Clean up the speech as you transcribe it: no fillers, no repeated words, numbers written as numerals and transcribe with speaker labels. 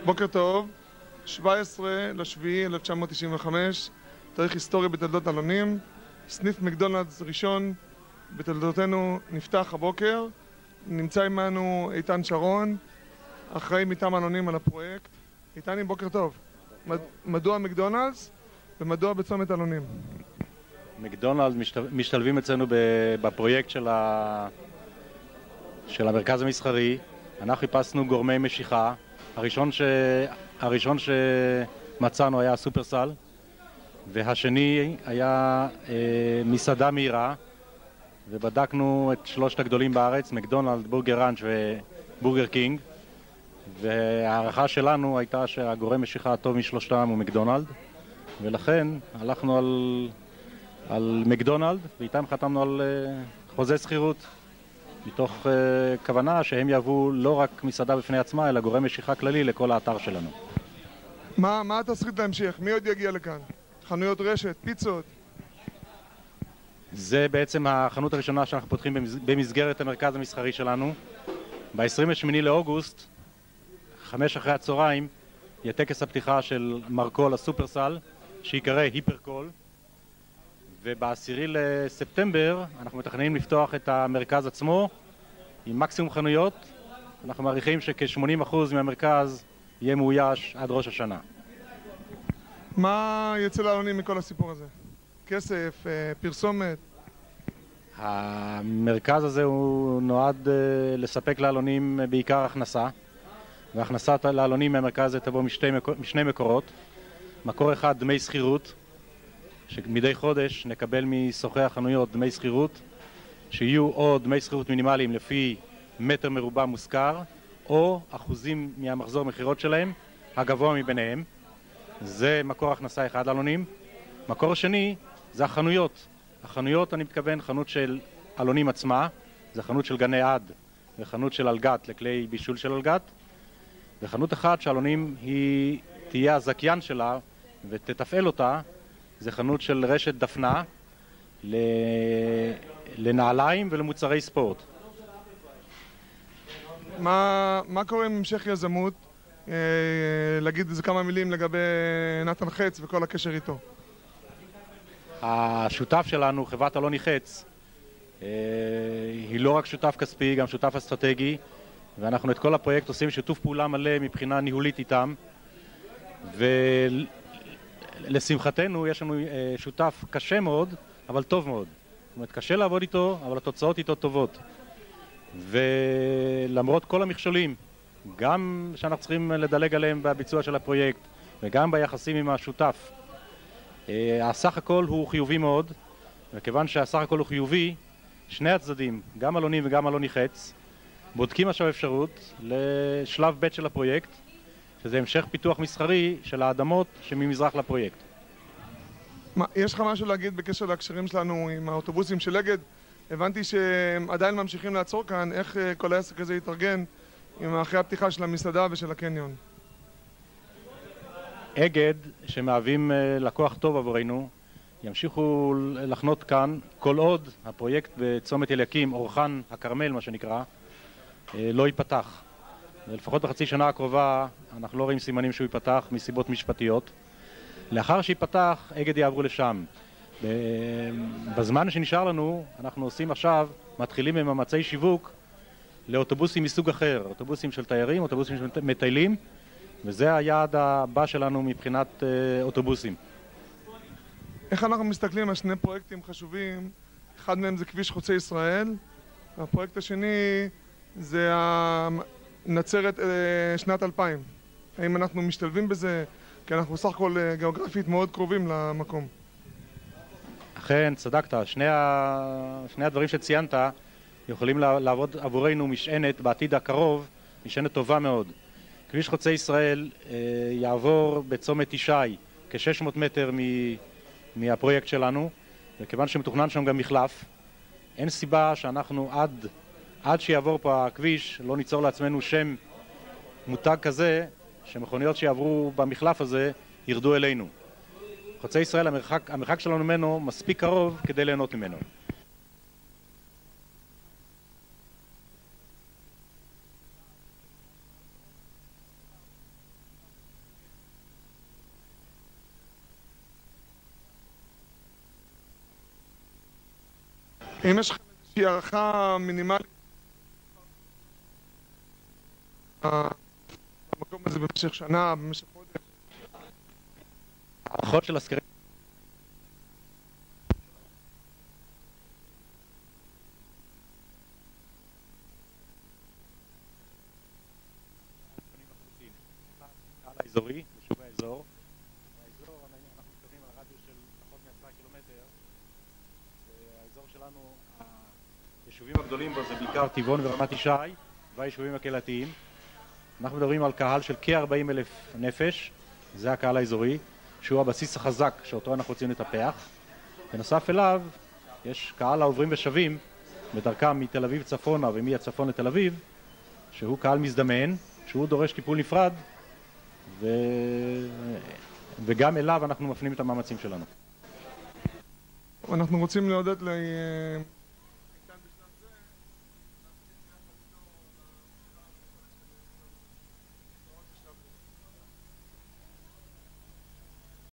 Speaker 1: בוקר טוב, 17/7/1995, תאריך היסטורי בתולדות אלונים. סניף מקדונלדס ראשון בתולדותינו נפתח הבוקר. נמצא עמנו איתן שרון, אחראי מטעם אלונים על הפרויקט. איתני, בוקר טוב. מדוע מקדונלדס ומדוע בצומת אלונים?
Speaker 2: מקדונלדס משתלבים אצלנו בפרויקט של המרכז המסחרי. אנחנו חיפשנו גורמי משיכה. הראשון שמצאנו היה סופרסל, והשני היה מסעדה מהירה, ובדקנו את שלושת הגדולים בארץ, מקדונלד, בורגר ראנץ' ובורגר קינג, והערכה שלנו הייתה שהגורם משיכה הטוב משלושתם הוא מקדונלד, ולכן הלכנו על מקדונלד, ואיתם חתמנו על חוזה שכירות, מתוך כוונה שהם יהוו לא רק מסעדה בפני עצמה, אלא גורם משיכה כללי לכל האתר שלנו.
Speaker 1: מה התסריט להמשך? מי עוד יגיע לכאן? חנויות רשת, פיצות?
Speaker 2: זה בעצם החנות הראשונה שאנחנו פותחים במסגרת המרכז המסחרי שלנו. ב-28 לאוגוסט, 5 אחרי הצהריים, יהיה טקס הפתיחה של מרכול הסופרסל, שיקרא היפרקול. וב-10 לספטמבר אנחנו מתכננים לפתוח את המרכז עצמו עם מקסימום חנויות. אנחנו מעריכים שכ-80% מהמרכז יהיה מאויש עד ראש השנה.
Speaker 1: מה יצא לאלונים מכל הסיפור הזה? כסף, פרסומת?
Speaker 2: המרכז הזה הוא נועד לספק לאלונים בעיקר הכנסה, והכנסת לאלונים מהמרכז הזה תבוא משני מקורות. מקור אחד, דמי שכירות, שמדי חודש נקבל מסוכי החנויות דמי שכירות, שיהיו או דמי שכירות מינימליים לפי מטר מרובע מושכר, או אחוזים מהמחזור מחירות שלהם, הגבוה מביניהם. זה מקור הכנסה אחד לאלונים. מקור שני זה החנויות. החנויות, אני מתכוון, חנות של אלונים עצמה, זה חנות של גני עד וחנות של אלגת לכלי בישול של אלגת, וחנות אחת שאלונים היא תהיה הזכיין שלה ותתפעל אותה, זה חנות של רשת דפנה לנעליים ולמוצרי ספורט.
Speaker 1: מה קורה עם המשך יזמות? להגיד איזה כמה מילים לגבי נתן חץ וכל הקשר איתו.
Speaker 2: השותף שלנו, חברת אלוני חץ, היא לא רק שותף כספי, היא גם שותף אסטרטגי, ואנחנו את כל הפרויקט עושים שיתוף פעולה מלא מבחינה ניהולית איתם, ולשמחתנו יש לנו שותף קשה מאוד, אבל טוב מאוד. זאת אומרת, קשה לעבוד איתו, אבל התוצאות איתו טובות. ולמרות כל המכשולים, גם שאנחנו צריכים לדלג עליהם בביצוע של הפרויקט, וגם ביחסים עם השותף, הסך הכל הוא חיובי מאוד, וכיוון שהסך הכל הוא חיובי, שני הצדדים, גם אלונים וגם אלוני חץ, בודקים עכשיו אפשרות לשלב ב' של הפרויקט, שזה המשך פיתוח מסחרי של האדמות שממזרח לפרויקט.
Speaker 1: יש לך משהו להגיד בקשר להקשרים שלנו עם האוטובוסים של אגד? הבנתי שהם עדיין ממשיכים לעצור כאן, איך כל העסק הזה יתארגן אחרי הפתיחה של המסעדה ושל הקניון?
Speaker 2: אגד, שמהווים לקוח טוב עבורנו, ימשיכו לחנות כאן כל עוד הפרויקט בצומת אליקים, אורחן הכרמל מה שנקרא, לא ייפתח. לפחות בחצי שנה הקרובה אנחנו לא רואים סימנים שהוא ייפתח מסיבות משפטיות. לאחר שיפתח, אגד יעברו לשם. בזמן שנשאר לנו, אנחנו עושים עכשיו, מתחילים עם מאמצי שיווק לאוטובוסים מסוג אחר, אוטובוסים של תיירים, אוטובוסים של מטיילים, וזה היעד הבא שלנו מבחינת אוטובוסים.
Speaker 1: איך אנחנו מסתכלים על שני פרויקטים חשובים? אחד מהם זה כביש חוצה ישראל, והפרויקט השני זה נצרת שנת 2000. האם אנחנו משתלבים בזה? כי אנחנו סך הכל גיאוגרפית מאוד קרובים למקום.
Speaker 2: אכן, צדקת. שני הדברים שציינת יכולים לעבוד עבורנו משענת בעתיד הקרוב, משענת טובה מאוד. כביש חוצה ישראל יעבור בצומת ישי כ-600 מטר מהפרויקט שלנו, וכיוון שמתוכנן שם גם מחלף, אין סיבה שאנחנו עד שיעבור פה הכביש לא ניצור לעצמנו שם מותג כזה שמכוניות שיעברו במחלף הזה ירדו אלינו. חוצה ישראל, המרחק שלנו ממנו מספיק קרוב כדי ליהנות ממנו.
Speaker 1: אם יש לכם איזושהי הערכה מינימלית במקום הזה במשך שנה, במשך חודש?
Speaker 2: הערכות של הסקרים האזורי, יישובי האזור. באזור אנחנו מתכוונים על רדיוס של פחות מ10 קילומטר. והאזור שלנו, היישובים הגדולים בו זה בעיקר טבעון ורמת ישי והיישובים הקהילתיים. אנחנו מדברים על קהל של כ-40,000 נפש, זה הקהל האזורי, שהוא הבסיס החזק שאותו אנחנו רוצים לטפח. בנוסף אליו יש קהל העוברים ושבים בדרכם מתל אביב צפונה ומהצפון לתל אביב, שהוא קהל מזדמן, שהוא דורש טיפול נפרד, וגם אליו אנחנו מפנים את המאמצים שלנו.
Speaker 1: אנחנו רוצים לעודד